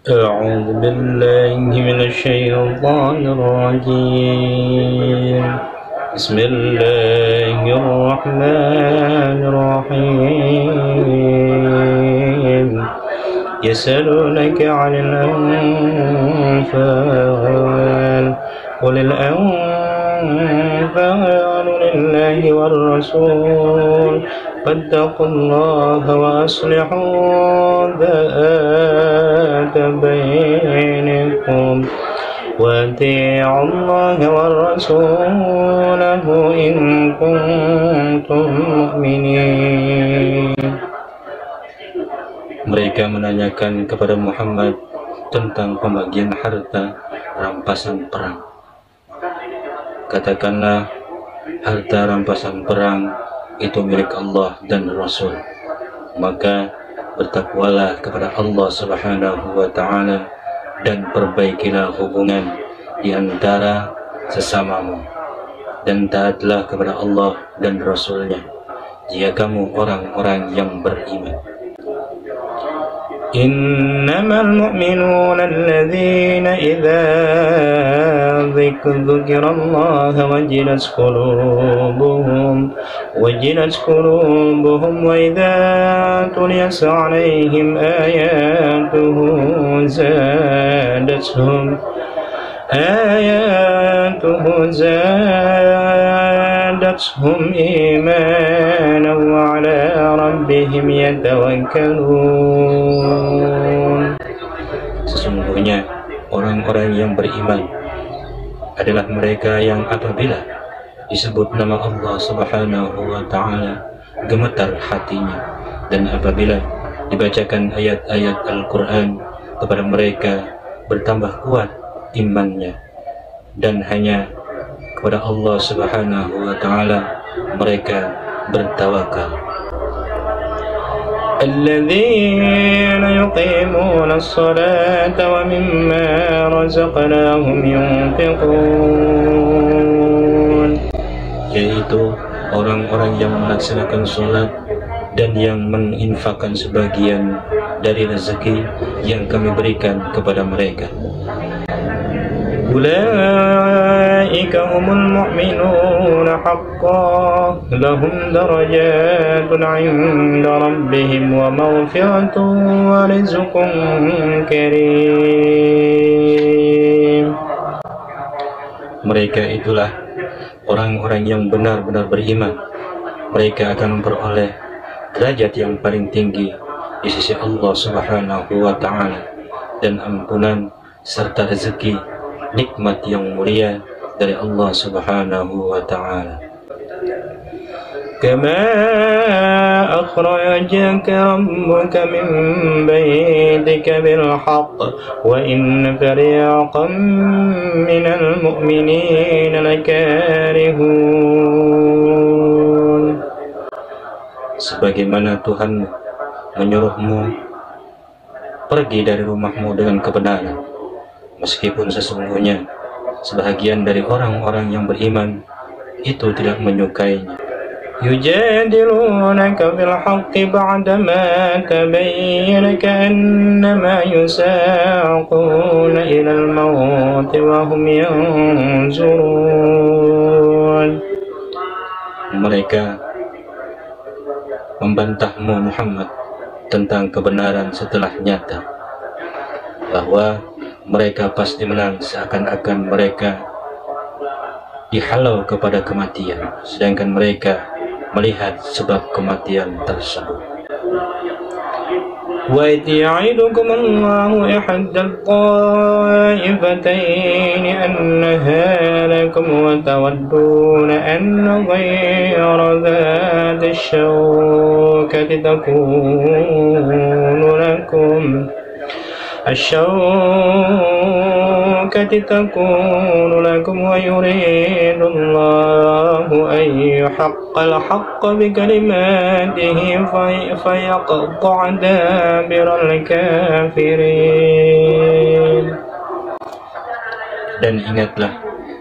أعوذ بالله من الشيطان الرجيم. بسم الله الرحمن الرحيم. يسألونك عن الأنفال قل الأنفال لله والرسول فاتقوا الله وأصلحوا ذات بينكم وأطيعوا الله ورسوله إن كنتم مؤمنين. Mereka menanyakan kepada Muhammad tentang pembagian harta rampasan perang. Katakanlah, harta rampasan perang itu milik Allah dan Rasul. Maka bertakwalah kepada Allah Subhanahu wa ta'ala dan perbaikilah hubungan di antara sesamamu, dan taatlah kepada Allah dan Rasulnya jika kamu orang-orang yang beriman. إنما المؤمنون الذين إذا ذكر الله وجلت قلوبهم وإذا تليت عليهم آياته زادتهم إيمانا وعلى ربهم يتوكلون. Sesungguhnya orang-orang yang beriman adalah mereka yang apabila disebut nama Allah Subhanahu wa ta'ala gemetar hatinya, dan apabila dibacakan ayat-ayat Al-Quran kepada mereka bertambah kuat imannya, dan hanya kepada Allah Subhanahu wa ta'ala mereka bertawakal. الذين يقيمون الصلاة ومما رزقناهم ينفقون, yaitu orang-orang yang melaksanakan sholat dan yang menginfakkan sebagian dari rezeki yang kami berikan kepada mereka. أولئك هم المؤمنون حقا لهم درجات عند ربهم ومغفرة ورزق كريم. Mereka itulah orang-orang yang benar-benar beriman. Mereka akan memperoleh derajat yang paling tinggi di sisi Allah Subhanahu wa ta'ala, dan ampunan serta rezeki nikmat yang mulia dari Allah Subhanahu wa ta'ala. كما أخرجك ربك من بيتك بالحق وإن فريقا من المؤمنين لكارهون. Sebagaimana Tuhan menyuruhmu pergi dari rumahmu dengan kebenaran, meskipun sesungguhnya sebahagian dari orang-orang yang beriman itu tidak menyukainya. يجادلونك في الحق بعدما تبين كأنما يساقون إلى الموت وهم ينظرون. Mereka membantahmu Muhammad tentang kebenaran setelah nyata, bahwa mereka pasti menang seakan-akan mereka dihalau kepada kematian, sedangkan mereka melihat sebab kematian tersebut. وَإِذْ يَعِدُكُمُ اللَّهُ إِحْدَى الطَّائِفَتَيْنِ أَنَّهَا لَكُمْ وَتَوَدُّونَ أَنَّ غَيْرَ ذَاتِ الشَّوْكَةِ تكون لكم ويريد الله أن يحق الحق بكلماته فيقطع دابر الكافرين. Dan ingatlah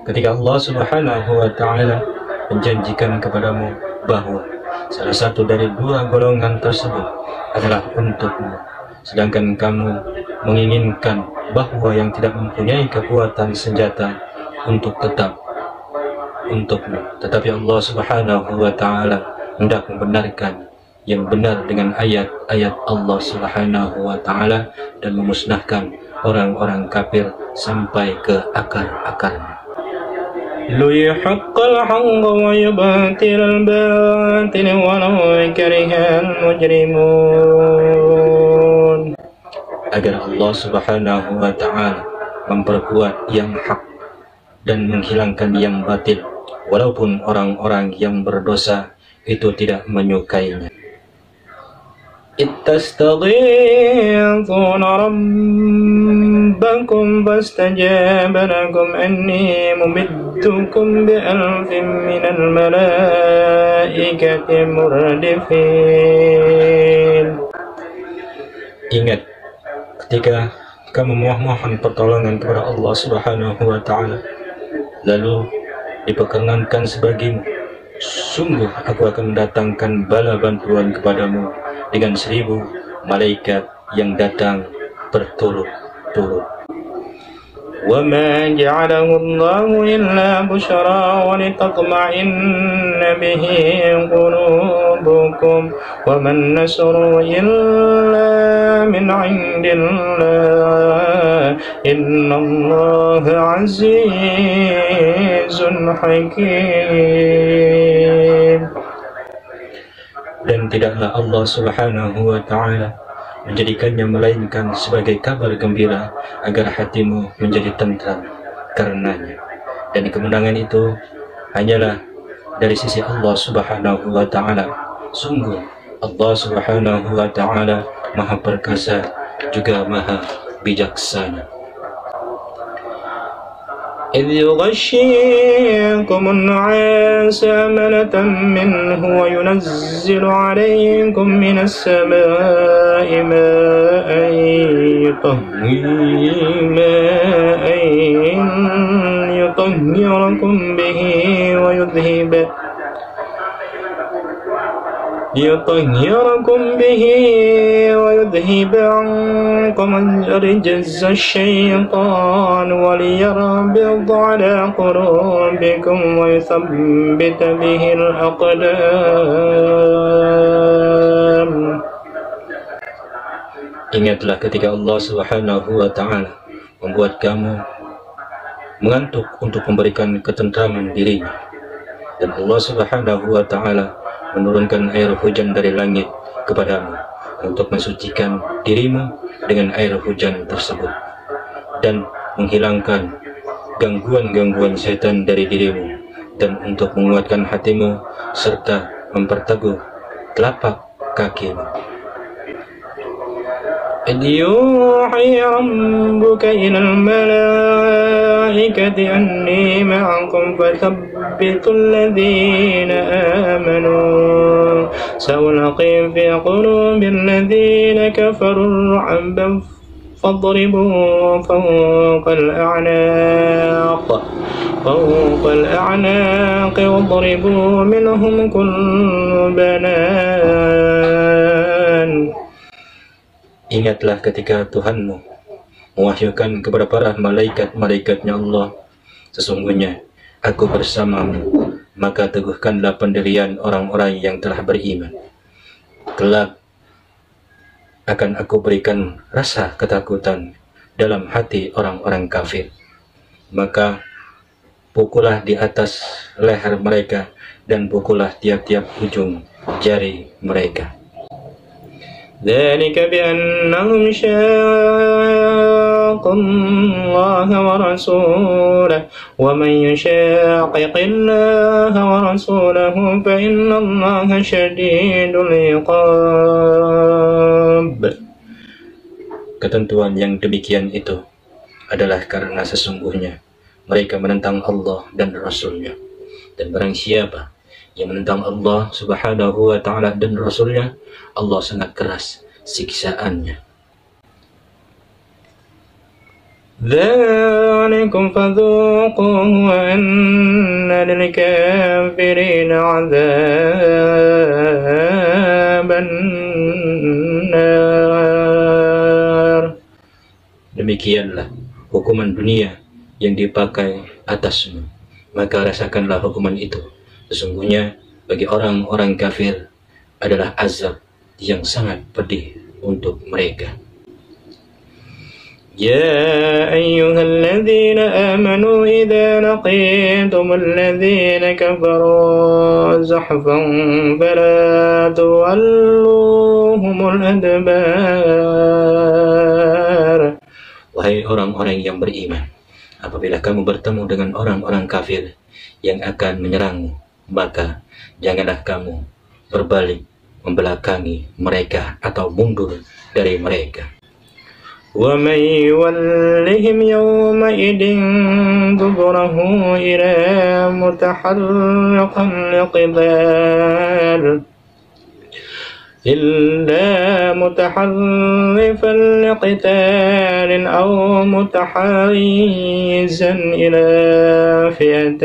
ketika Allah Subhanahu wa ta'ala menjanjikan kepadamu bahwa salah satu dari dua golongan tersebut adalah untukmu, sedangkan kamu menginginkan bahwa yang tidak mempunyai kekuatan senjata untuk tetap untukmu, tetapi Allah Subhanahu wa Ta'ala hendak membenarkan yang benar dengan ayat-ayat Allah Subhanahu wa Ta'ala dan memusnahkan orang-orang kafir sampai ke akar-akarnya. ليحق الحق ويبطل الباطل ولو كره المجرمون. Agar Allah Subhanahu wa Ta'ala memperkuat yang hak dan menghilangkan yang batil, walaupun orang-orang yang berdosa itu tidak menyukainya. إستغيثون ربكم فاستجاب لكم أني ممدكم بألف من الملائكة مردفين. Ingat ketika kamu memohon pertolongan kepada Allah Subhanahu wa Ta'ala, lalu diperkenankan sebagimu, sungguh aku akan mendatangkan bala bantuan kepadamu dengan 1000 malaikat yang datang berturut-turut. وما جعله الله إلا بشرى ولتطمئن به قلوبكم وما النصر إلا من عند الله إن الله عزيز حكيم. Dan tidaklah Allah Subhanahu wa Ta'ala menjadikannya melainkan sebagai kabar gembira agar hatimu menjadi tentram karenanya, dan kemenangan itu hanyalah dari sisi Allah Subhanahu wa Ta'ala. Sungguh Allah Subhanahu wa Ta'ala Maha Perkasa juga Maha Bijaksana. إذ يغشيكم النعاس أمنة منه وينزل عليكم من السماء ماء يطهركم به ويذهب عنكم رجز الشيطان وليربط على قلوبكم ويثبت به الأقدام. Ingatlah ketika Allah Subhanahu wa Ta'ala membuat kamu mengantuk untuk memberikan ketentraman dirinya, dan Allah Subhanahu wa Ta'ala menurunkan air hujan dari langit kepadamu untuk mensucikan dirimu dengan air hujan tersebut dan menghilangkan gangguan-gangguan setan dari dirimu, dan untuk menguatkan hatimu serta memperteguh telapak kakimu. إذ يوحي ربك إلى الملائكة أني معكم فثبتوا الذين آمنوا سألقي في قلوب الذين كفروا الرعب فاضربوا فوق الأعناق واضربوا منهم كل بنان. Ingatlah ketika Tuhanmu mewahyukan kepada para malaikat-malaikatnya Allah, sesungguhnya aku bersamamu, maka teguhkanlah pendirian orang-orang yang telah beriman. Kelak akan aku berikan rasa ketakutan dalam hati orang-orang kafir, maka pukullah di atas leher mereka dan pukullah tiap-tiap ujung jari mereka. ذلك بأنهم شاقوا الله ورسوله ومن يشاقق الله ورسوله فإن الله شديد العقاب. Ketentuan yang demikian itu adalah karena sesungguhnya mereka menentang Allah dan Rasul-Nya, dan barang siapa yang menentang Allah Subhanahu wa Ta'ala dan Rasul-Nya, Allah sangat keras siksaannya. ذلكم فذوقوه وأن للكافرين عذاب النار. demikianlah hukuman dunia yang dipakai atasmu, maka rasakanlah hukuman itu. Sesungguhnya bagi orang-orang kafir adalah azab yang sangat pedih untuk mereka. يا أيها الذين آمنوا إذا لقيتم الذين كفروا زحفا فلا تولوهم الأدبار. Wahai orang-orang yang beriman, apabila kamu bertemu dengan orang-orang kafir yang akan menyerangmu, maka janganlah kamu berbalik membelakangi mereka atau mundur dari mereka. ومن يولهم يومئذ دبره إلا متحرفا لقتال أو متحيزا إلى فئة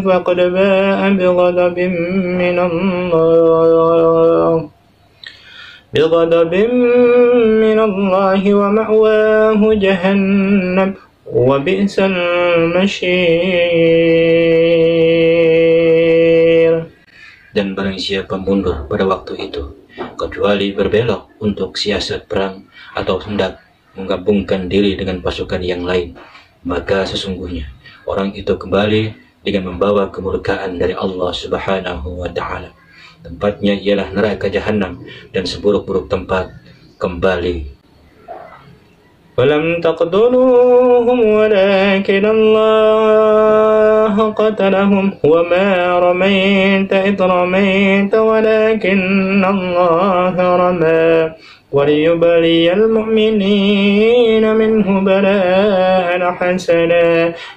فقد باء بغضب من الله ومأواه جهنم وبئس المشير. Dan barang siapa mundur pada waktu itu, kecuali berbelok untuk siasat perang atau hendak menggabungkan diri dengan pasukan yang lain, maka sesungguhnya orang itu kembali dengan membawa kemurkaan dari Allah Subhanahu wa Ta'ala. Tempatnya ialah neraka jahanam dan seburuk-buruk tempat kembali. فَلَمْ تَقْتُلُوهُمْ وَلَكِنَّ اللَّهَ قَتَلَهُمْ وَمَا رَمَيْتَ إِذْ رَمَيْتَ وَلَكِنَّ اللَّهَ رَمَى وَلِيُبْلِيَ الْمُؤْمِنِينَ مِنْهُ بَلَاءً حَسَنًا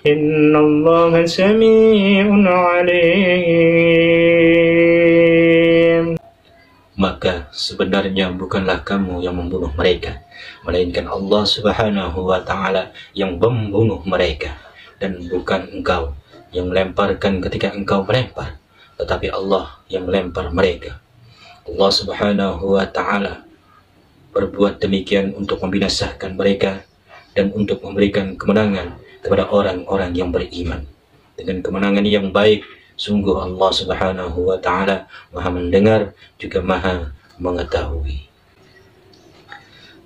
إِنَّ اللَّهَ سَمِيعٌ عَلِيمٌ. Maka sebenarnya bukanlah kamu yang membunuh mereka, melainkan Allah Subhanahu wa Ta'ala yang membunuh mereka, dan bukan engkau yang melemparkan ketika engkau melempar, tetapi Allah yang melempar mereka. Allah Subhanahu wa Ta'ala berbuat demikian untuk membinasakan mereka dan untuk memberikan kemenangan kepada orang-orang yang beriman dengan kemenangan yang baik. Sungguh Allah Subhanahu wa Ta'ala Maha mendengar juga Maha mengetahui.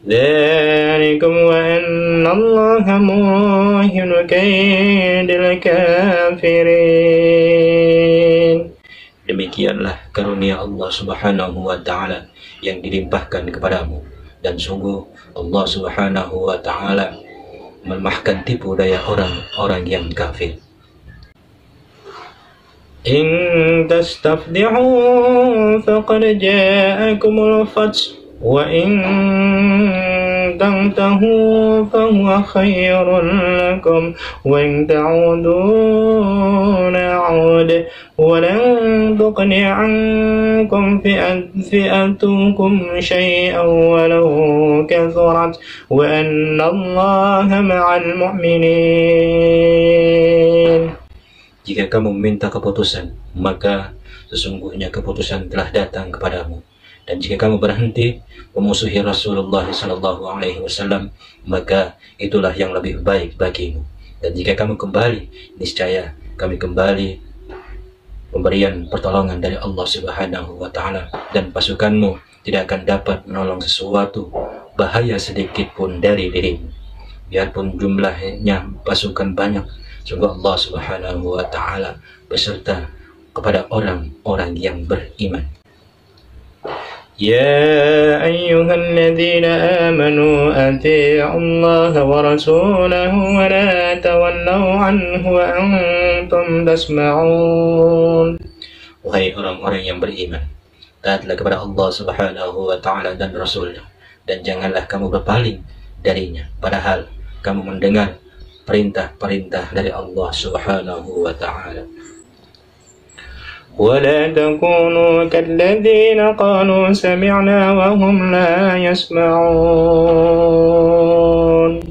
ذَلِكُمْ وَأَنَّ اللَّهَ مُوهِنُ كَيْدِ الْكَافِرِينَ. Demikianlah karunia Allah Subhanahu wa Ta'ala yang dilimpahkan kepadamu, dan sungguh Allah Subhanahu wa Ta'ala melemahkan tipu daya orang-orang yang kafir. إن تستفتحوا فقد جاءكم الفتح وإن تنتهوا فهو خير لكم وإن تعودوا نعود ولن تغني عنكم فئتكم شيئا ولو كثرت وأن الله مع المؤمنين. Jika kamu meminta keputusan, maka sesungguhnya keputusan telah datang kepadamu. Dan jika kamu berhenti memusuhi Rasulullah SAW, maka itulah yang lebih baik bagimu. Dan jika kamu kembali, niscaya kami kembali pemberian pertolongan dari Allah Subhanahu wa Ta'ala, dan pasukanmu tidak akan dapat menolong sesuatu bahaya sedikit pun dari dirimu. Biarpun jumlahnya pasukan banyak, sungguh Allah Subhanahu wa Ta'ala beserta kepada orang-orang yang beriman. Ya ayyuhalladzina amanu ati'u Allah wa rasulahu wa la tawallaw anhu wa antum tasma'un. Wahai orang-orang yang beriman, taatlah kepada Allah Subhanahu wa Ta'ala dan Rasulnya, dan janganlah kamu berpaling darinya padahal kamu mendengar perintah-perintah dari Allah Subhanahu wa Ta'ala. ولا تكونوا كالذين قالوا سمعنا وهم لا يسمعون.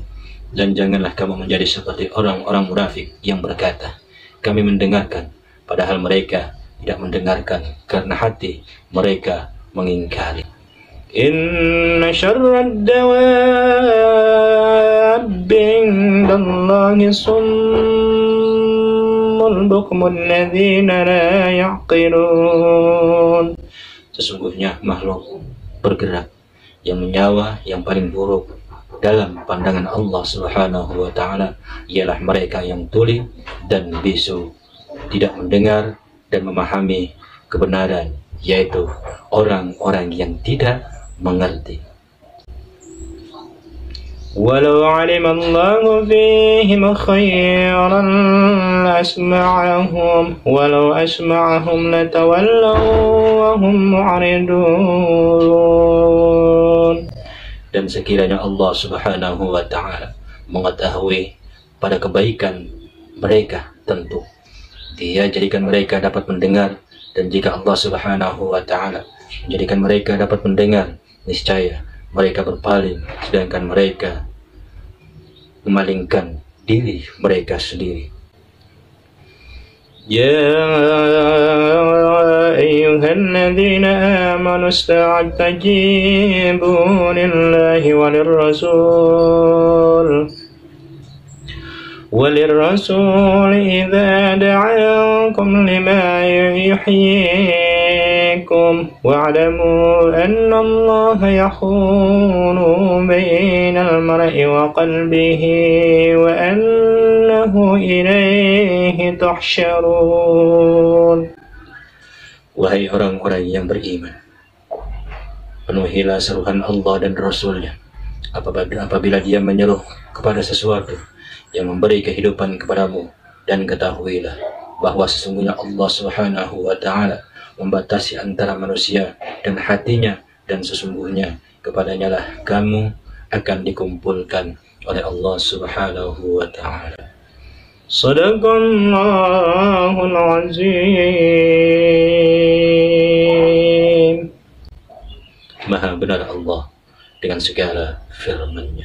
Dan janganlah kamu menjadi seperti orang-orang munafik yang berkata, kami mendengarkan, padahal mereka tidak mendengarkan karena hati mereka mengingkari. Inna syarrad dawabbi indallahi summul bukmul ladzina la ya'qilun. Sesungguhnya makhluk bergerak yang menyawa yang paling buruk dalam pandangan Allah Subhanahu wa Ta'ala ialah mereka yang tuli dan bisu, tidak mendengar dan memahami kebenaran, yaitu orang-orang yang tidak mengerti. Walau alima Allahu fihim khairan asma'ahum walau asma'ahum latawallaw wa hum mu'ridun. Dan sekiranya Allah Subhanahu wa Ta'ala mengetahui pada kebaikan mereka, tentu Dia jadikan mereka dapat mendengar. Dan jika Allah Subhanahu wa Ta'ala menjadikan mereka dapat mendengar, niscaya mereka berpaling, sedangkan mereka memalingkan diri mereka sendiri. Ya ayyuhalladzina amanu istajibu lillahi walirrasul idza da'akum lima yuhyikum wa'lamu anna Allaha yahulu bainal mar'i wa qalbihi wa annahu ilayhi tuhsyarun. Wahai orang-orang yang beriman, penuhilah seruan Allah dan Rasul-Nya apabila Dia menyeru kepada sesuatu yang memberi kehidupan kepadamu, dan ketahuilah bahwa sesungguhnya Allah Subhanahu wa Ta'ala membatasi antara manusia dan hatinya, dan sesungguhnya kepadanya lah kamu akan dikumpulkan oleh Allah Subhanahu wa Ta'ala. Shadaqallahul azim. Maha benar Allah dengan segala firman-Nya.